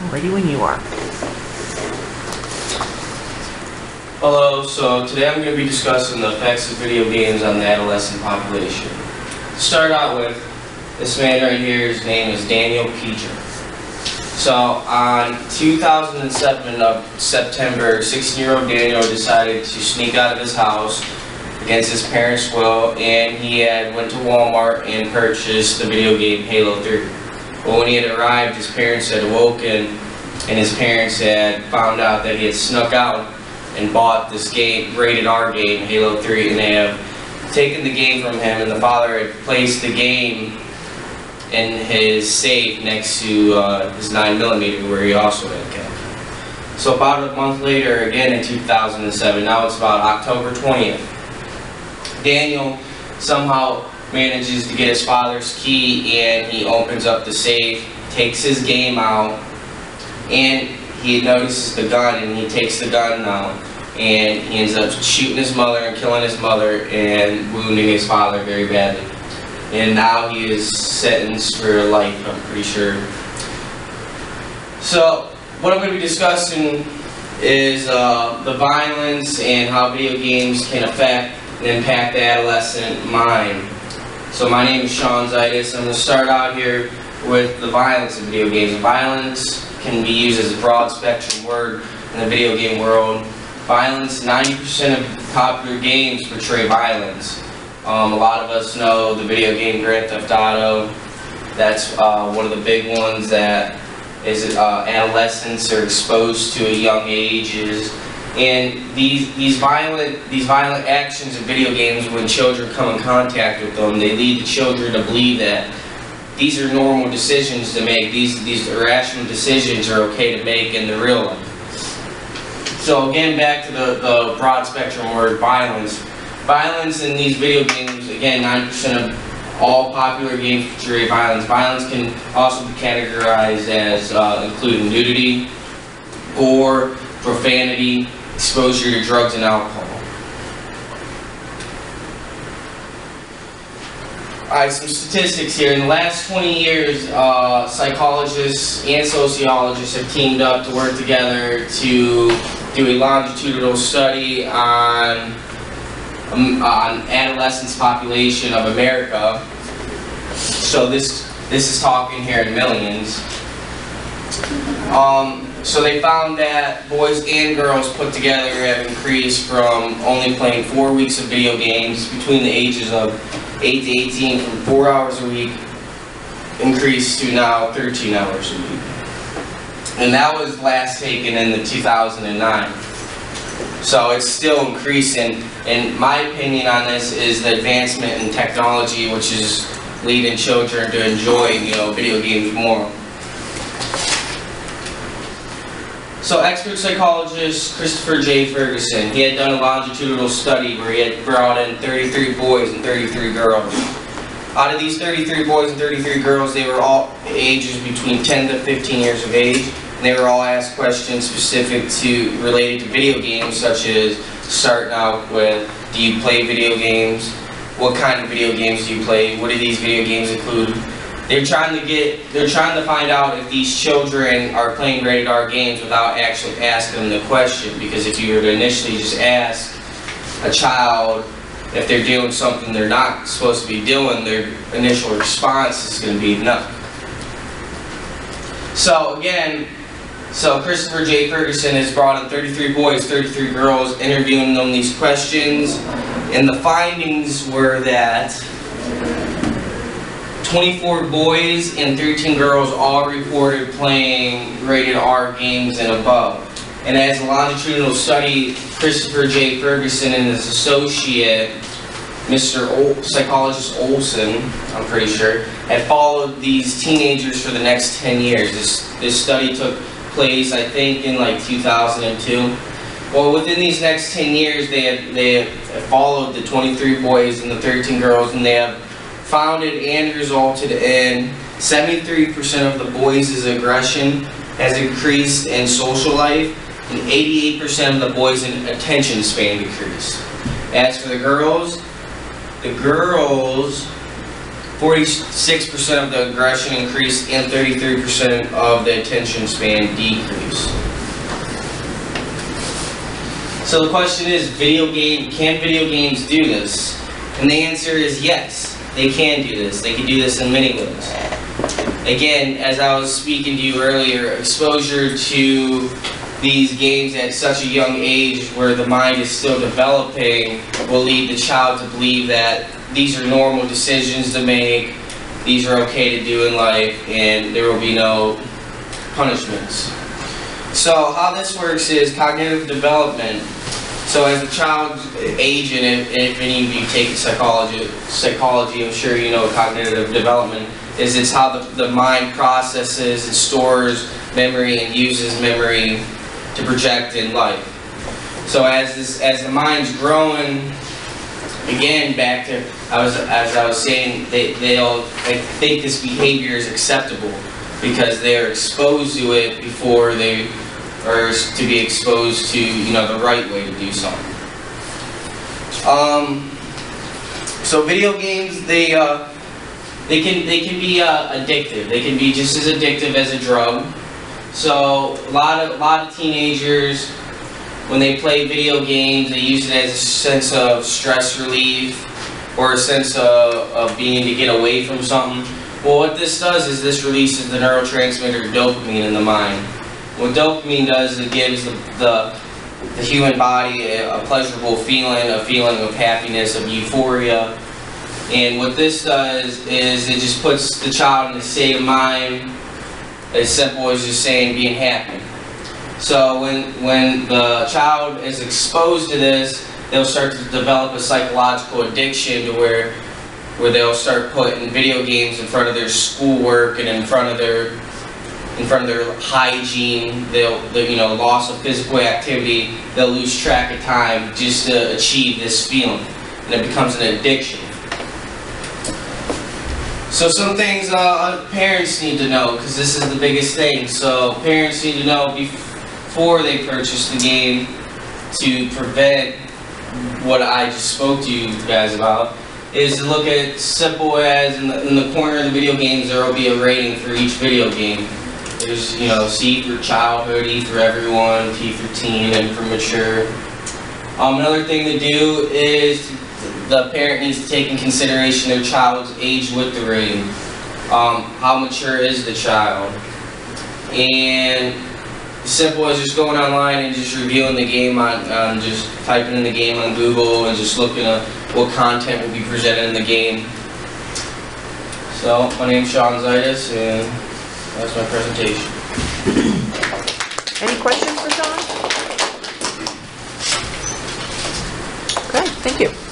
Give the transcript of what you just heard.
Ready when you are. Hello, so today I'm going to be discussing the effects of video games on the adolescent population. To start out with, this man right here, his name is Daniel Pieter. So on 2007 of September, 16-year-old Daniel decided to sneak out of his house against his parents' will, and he went to Walmart and purchased the video game Halo 3. But when he had arrived, his parents had awoken, and his parents had found out that he had snuck out and bought this game, rated R game, Halo 3, and they have taken the game from him, and the father had placed the game in his safe next to his 9mm, where he also had kept. So about a month later, again in 2007, now it's about October 20th, Daniel somehow manages to get his father's key, and he opens up the safe, takes his game out, and he notices the gun, and he takes the gun now, and he ends up shooting his mother and killing his mother and wounding his father very badly. And now he is sentenced for life, I'm pretty sure. So what I'm going to be discussing is the violence and how video games can affect and impact the adolescent mind. So my name is Sean Zaitis. I'm going to start out here with the violence of video games. Violence can be used as a broad spectrum word in the video game world. Violence, 90% of popular games portray violence. A lot of us know the video game Grand Theft Auto. That's one of the big ones that is adolescents are exposed to at young ages. And these violent actions in video games, when children come in contact with them, they lead the children to believe that these are normal decisions to make. These irrational decisions are okay to make in the real life. So again, back to the broad spectrum word violence. Violence in these video games, again, 90% of all popular games portray violence. Violence can also be categorized as including nudity, gore, profanity, exposure to drugs and alcohol. Alright, some statistics here. In the last 20 years, psychologists and sociologists have teamed up to work together to do a longitudinal study on adolescents population of America. So this is talking here in millions. So they found that boys and girls put together have increased from only playing 4 weeks of video games between the ages of 8 to 18 from 4 hours a week, increased to now 13 hours a week. And that was last taken in the 2009. So it's still increasing, and my opinion on this is the advancement in technology, which is leading children to enjoy, video games more. So expert psychologist Christopher J. Ferguson, he had done a longitudinal study where he had brought in 33 boys and 33 girls. Out of these 33 boys and 33 girls, they were all ages between 10 to 15 years of age. And they were all asked questions specific related to video games, such as starting out with, do you play video games? What kind of video games do you play? What do these video games include? They're trying to find out if these children are playing rated R games without actually asking them the question. Because if you were to initially just ask a child if they're doing something they're not supposed to be doing, their initial response is going to be no. So Christopher J. Ferguson has brought in 33 boys, 33 girls, interviewing them these questions, and the findings were that 24 boys and 13 girls all reported playing rated R games and above. And as a longitudinal study, Christopher J. Ferguson and his associate, psychologist Olson, I'm pretty sure, had followed these teenagers for the next 10 years. This study took place, I think, in like 2002. Well, within these next 10 years, they have followed the 23 boys and the 13 girls, and they have found it and resulted in 73% of the boys' aggression has increased in social life, and 88% of the boys' attention span decreased. As for the girls 46% of the aggression increased, and 33% of the attention span decreased. So the question is, can video games do this? And the answer is yes, they can do this. They can do this in many ways. Again, as I was speaking to you earlier, exposure to these games at such a young age where the mind is still developing will lead the child to believe that these are normal decisions to make, these are okay to do in life, and there will be no punishments. So how this works is cognitive development. So as a child's age, and if any of you take psychology, I'm sure you know cognitive development is it's how the mind processes and stores memory and uses memory to project in life. So as the mind's growing, again back to as I was saying, they think this behavior is acceptable because they are exposed to it before they are to be exposed to the right way to do something. So video games they can be addictive. They can be just as addictive as a drug. So a lot of teenagers, when they play video games, they use it as a sense of stress relief or a sense of being to get away from something. Well, what this does is this releases the neurotransmitter dopamine in the mind. What dopamine does is it gives the human body a pleasurable feeling, a feeling of happiness, of euphoria. And what this does is it just puts the child in a state of mind as simple as just saying being happy. So when the child is exposed to this, they'll start to develop a psychological addiction to where they'll start putting video games in front of their schoolwork and in front of their hygiene. They'll loss of physical activity. They'll lose track of time just to achieve this feeling, and it becomes an addiction. So some things parents need to know, because this is the biggest thing. So parents need to know before they purchase the game to prevent what I just spoke to you guys about, is to look at simple as in the corner of the video games there will be a rating for each video game. There's C for childhood, E for everyone, T for teen, and for mature. Another thing to do is the parent needs to take in consideration their child's age with the rating. How mature is the child? And simple as just going online and just reviewing the game on just typing in the game on Google and just looking at what content will be presented in the game. So my name's Sean Zaitis, and that's my presentation. Any questions for Sean? Okay, thank you.